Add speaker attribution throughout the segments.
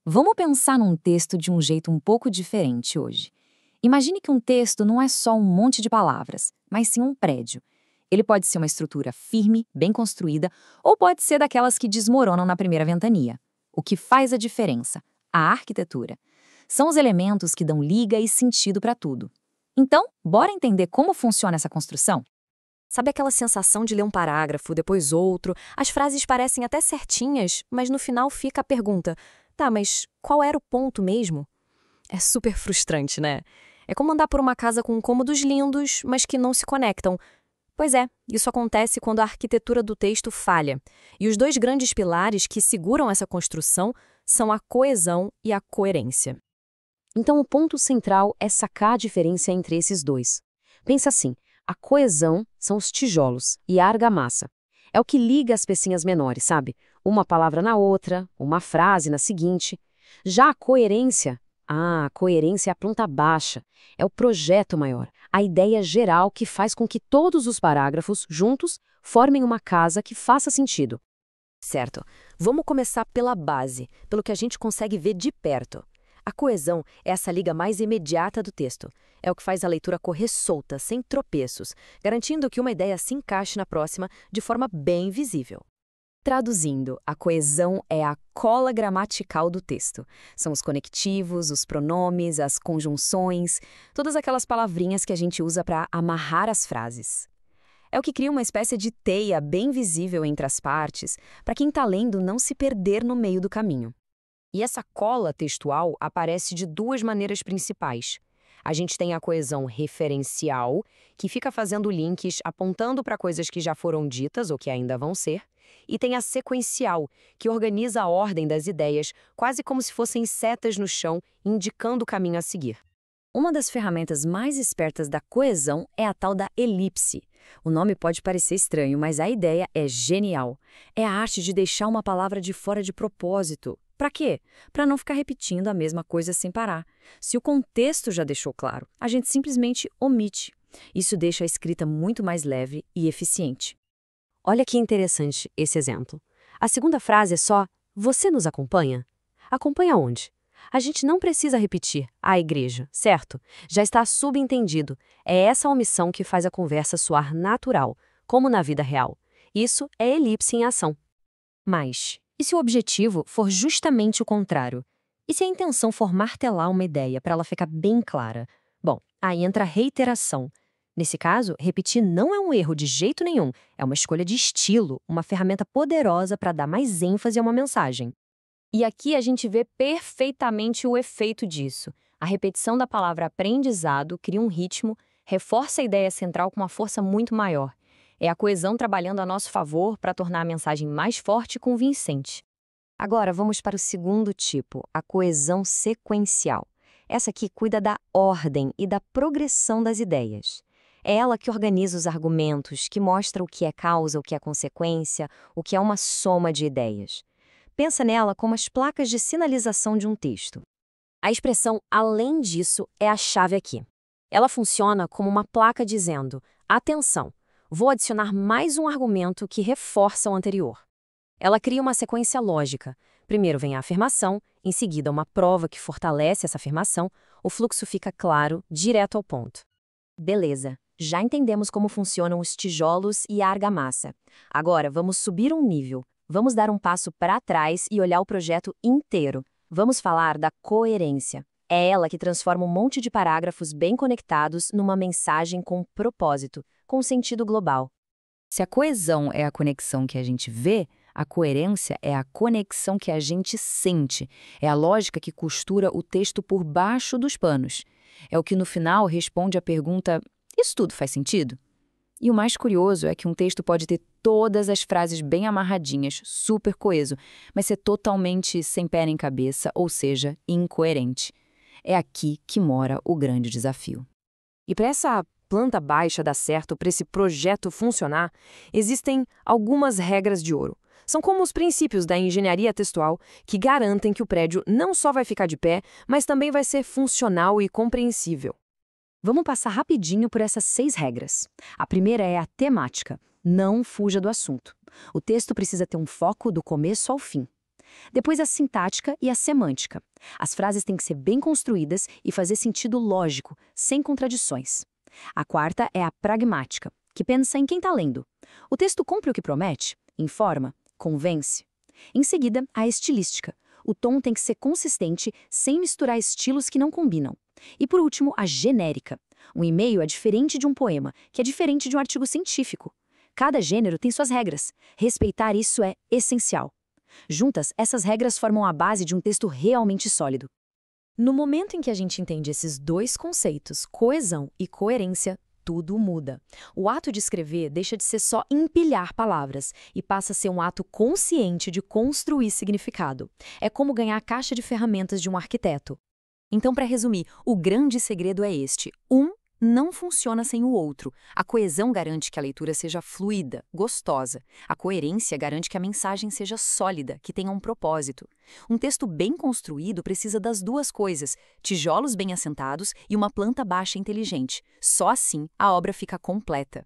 Speaker 1: Vamos pensar num texto de um jeito um pouco diferente hoje. Imagine que um texto não é só um monte de palavras, mas sim um prédio. Ele pode ser uma estrutura firme, bem construída, ou pode ser daquelas que desmoronam na primeira ventania. O que faz a diferença? A arquitetura. São os elementos que dão liga e sentido para tudo. Então, bora entender como funciona essa construção?
Speaker 2: Sabe aquela sensação de ler um parágrafo, depois outro, as frases parecem até certinhas, mas no final fica a pergunta: tá, mas qual era o ponto mesmo? É super frustrante, né? É como andar por uma casa com cômodos lindos, mas que não se conectam. Pois é, isso acontece quando a arquitetura do texto falha. E os dois grandes pilares que seguram essa construção são a coesão e a coerência.
Speaker 3: Então, o ponto central é sacar a diferença entre esses dois. Pensa assim, a coesão são os tijolos e a argamassa. É o que liga as pecinhas menores, sabe? Uma palavra na outra, uma frase na seguinte. Já a coerência é a planta baixa, é o projeto maior, a ideia geral que faz com que todos os parágrafos, juntos, formem uma casa que faça sentido.
Speaker 2: Certo. Vamos começar pela base, pelo que a gente consegue ver de perto. A coesão é essa liga mais imediata do texto. É o que faz a leitura correr solta, sem tropeços, garantindo que uma ideia se encaixe na próxima de forma bem visível. Traduzindo, a coesão é a cola gramatical do texto. São os conectivos, os pronomes, as conjunções, todas aquelas palavrinhas que a gente usa para amarrar as frases. É o que cria uma espécie de teia bem visível entre as partes, para quem está lendo não se perder no meio do caminho. E essa cola textual aparece de duas maneiras principais. A gente tem a coesão referencial, que fica fazendo links apontando para coisas que já foram ditas ou que ainda vão ser, e tem a sequencial, que organiza a ordem das ideias, quase como se fossem setas no chão, indicando o caminho a seguir. Uma das ferramentas mais espertas da coesão é a tal da elipse. O nome pode parecer estranho, mas a ideia é genial. É a arte de deixar uma palavra de fora de propósito. Para quê? Para não ficar repetindo a mesma coisa sem parar. Se o contexto já deixou claro, a gente simplesmente omite. Isso deixa a escrita muito mais leve e eficiente.
Speaker 3: Olha que interessante esse exemplo. A segunda frase é só: você nos acompanha? Acompanha onde? A gente não precisa repetir a igreja, certo? Já está subentendido. É essa omissão que faz a conversa soar natural, como na vida real. Isso é elipse em ação.
Speaker 2: Mas, e se o objetivo for justamente o contrário? E se a intenção for martelar uma ideia para ela ficar bem clara? Bom, aí entra a reiteração. Nesse caso, repetir não é um erro de jeito nenhum, é uma escolha de estilo, uma ferramenta poderosa para dar mais ênfase a uma mensagem. E aqui a gente vê perfeitamente o efeito disso. A repetição da palavra aprendizado cria um ritmo, reforça a ideia central com uma força muito maior. É a coesão trabalhando a nosso favor para tornar a mensagem mais forte e convincente. Agora vamos para o segundo tipo, a coesão sequencial. Essa aqui cuida da ordem e da progressão das ideias. É ela que organiza os argumentos, que mostra o que é causa, o que é consequência, o que é uma soma de ideias. Pensa nela como as placas de sinalização de um texto. A expressão "além disso" é a chave aqui. Ela funciona como uma placa dizendo: atenção, vou adicionar mais um argumento que reforça o anterior. Ela cria uma sequência lógica. Primeiro vem a afirmação, em seguida uma prova que fortalece essa afirmação, o fluxo fica claro, direto ao ponto. Beleza, já entendemos como funcionam os tijolos e a argamassa. Agora vamos subir um nível. Vamos dar um passo para trás e olhar o projeto inteiro. Vamos falar da coerência. É ela que transforma um monte de parágrafos bem conectados numa mensagem com propósito, com sentido global.
Speaker 1: Se a coesão é a conexão que a gente vê, a coerência é a conexão que a gente sente. É a lógica que costura o texto por baixo dos panos. É o que no final responde à pergunta: isso tudo faz sentido? E o mais curioso é que um texto pode ter todas as frases bem amarradinhas, super coeso, mas ser totalmente sem pé nem cabeça, ou seja, incoerente. É aqui que mora o grande desafio.
Speaker 2: E para essa planta baixa dar certo, para esse projeto funcionar, existem algumas regras de ouro. São como os princípios da engenharia textual que garantem que o prédio não só vai ficar de pé, mas também vai ser funcional e compreensível. Vamos passar rapidinho por essas 6 regras. A primeira é a temática. Não fuja do assunto. O texto precisa ter um foco do começo ao fim.
Speaker 3: Depois a sintática e a semântica. As frases têm que ser bem construídas e fazer sentido lógico, sem contradições. A quarta é a pragmática, que pensa em quem está lendo. O texto cumpre o que promete? Informa? Convence? Em seguida, a estilística. O tom tem que ser consistente, sem misturar estilos que não combinam. E por último, a genérica. Um e-mail é diferente de um poema, que é diferente de um artigo científico. Cada gênero tem suas regras. Respeitar isso é essencial. Juntas, essas regras formam a base de um texto realmente sólido.
Speaker 2: No momento em que a gente entende esses dois conceitos, coesão e coerência, tudo muda. O ato de escrever deixa de ser só empilhar palavras e passa a ser um ato consciente de construir significado. É como ganhar a caixa de ferramentas de um arquiteto. Então, para resumir, o grande segredo é este: não funciona sem o outro. A coesão garante que a leitura seja fluida, gostosa. A coerência garante que a mensagem seja sólida, que tenha um propósito. Um texto bem construído precisa das duas coisas: tijolos bem assentados e uma planta baixa inteligente. Só assim a obra fica completa.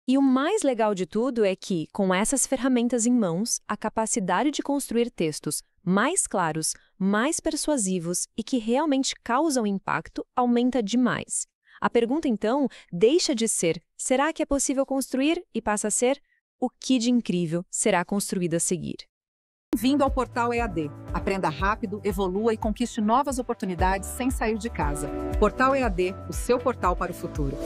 Speaker 2: E o mais legal de tudo é que, com essas ferramentas em mãos, a capacidade de construir textos mais claros, mais persuasivos e que realmente causam impacto aumenta demais. A pergunta, então, deixa de ser: será que é possível construir? E passa a ser: o que de incrível será construído a seguir?
Speaker 4: Bem-vindo ao Portal EAD. Aprenda rápido, evolua e conquiste novas oportunidades sem sair de casa. Portal EAD, o seu portal para o futuro.